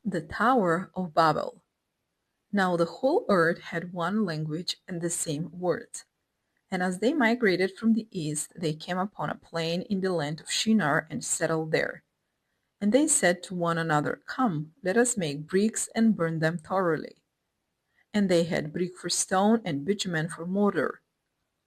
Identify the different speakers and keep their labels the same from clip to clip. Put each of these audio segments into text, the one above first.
Speaker 1: The Tower of Babel. Now the whole earth had one language and the same words. And as they migrated from the east, they came upon a plain in the land of Shinar and settled there. And they said to one another, Come, let us make bricks and burn them thoroughly. And they had brick for stone and bitumen for mortar.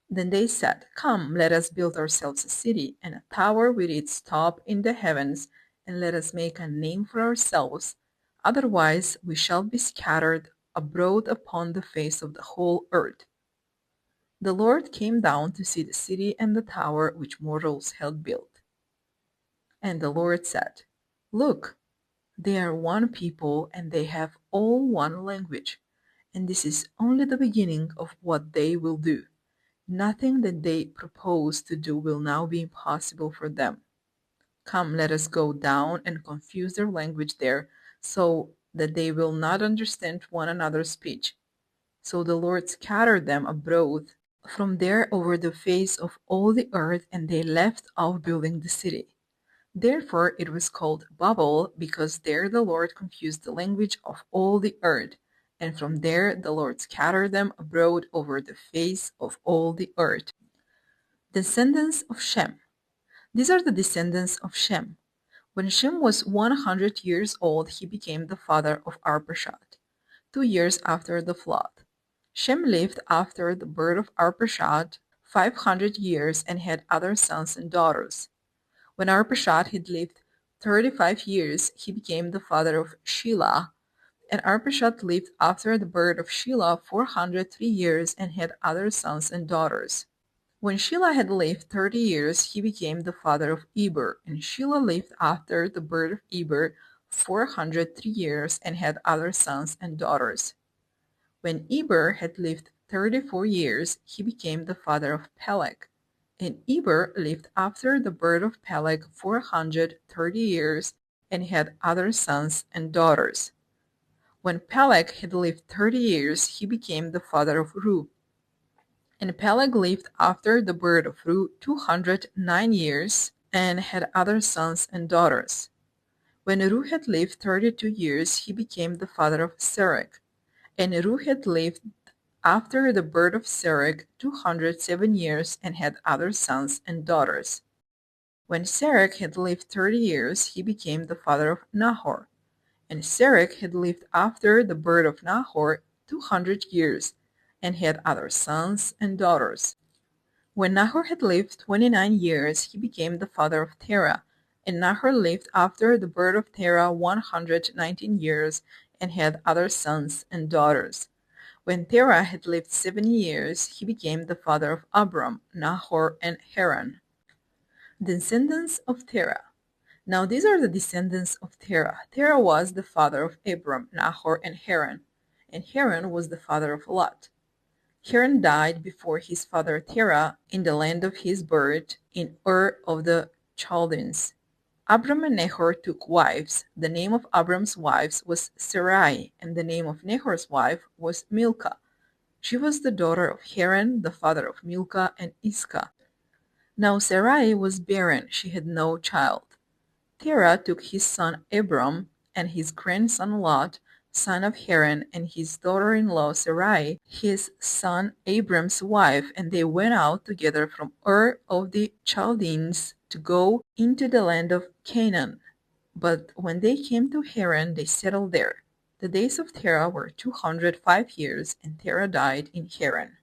Speaker 1: Then they said, Come, let us build ourselves a city and a tower with its top in the heavens, and let us make a name for ourselves. Otherwise we shall be scattered abroad upon the face of the whole earth. The Lord came down to see the city and the tower which mortals had built. And the Lord said, Look, they are one people, and they have all one language, and this is only the beginning of what they will do. Nothing that they propose to do will now be impossible for them. Come, let us go down and confuse their language there, so that they will not understand one another's speech. So the Lord scattered them abroad from there over the face of all the earth, and they left off building the city. Therefore it was called Babel, because there the Lord confused the language of all the earth, and from there the Lord scattered them abroad over the face of all the earth. Descendants of Shem. These are the descendants of Shem. When Shem was 100 years old, he became the father of Arpachshad, 2 years after the flood. Shem lived after the birth of Arpachshad 500 years and had other sons and daughters. When Arpachshad had lived 35 years, he became the father of Shelah, and Arpachshad lived after the birth of Shelah 403 years and had other sons and daughters. When Shelah had lived 30 years, he became the father of Eber, and Shelah lived after the birth of Eber 403 years and had other sons and daughters. When Eber had lived 34 years, he became the father of Peleg, and Eber lived after the birth of Peleg 430 years and had other sons and daughters. When Peleg had lived 30 years, he became the father of Ru. And Peleg lived after the birth of Ru 209 years and had other sons and daughters. When Ru had lived 32 years, he became the father of Serach. And Ru had lived after the birth of Serach 207 years and had other sons and daughters. When Serach had lived 30 years, he became the father of Nahor. And Serach had lived after the birth of Nahor 200 years and had other sons and daughters. When Nahor had lived 29 years, he became the father of Terah. And Nahor lived after the birth of Terah 119 years and had other sons and daughters. When Terah had lived 70 years, he became the father of Abram, Nahor, and Haran. Descendants of Terah. Now these are the descendants of Terah. Terah was the father of Abram, Nahor, and Haran was the father of Lot. Haran died before his father Terah in the land of his birth, in Ur of the Chaldeans. Abram and Nahor took wives. The name of Abram's wives was Sarai, and the name of Nahor's wife was Milcah. She was the daughter of Haran, the father of Milcah and Iscah. Now Sarai was barren, she had no child. Terah took his son Abram and his grandson Lot, son of Haran, and his daughter-in-law Sarai, his son Abram's wife, and they went out together from Ur of the Chaldeans to go into the land of Canaan. But when they came to Haran, they settled there. The days of Terah were 205 years, and Terah died in Haran.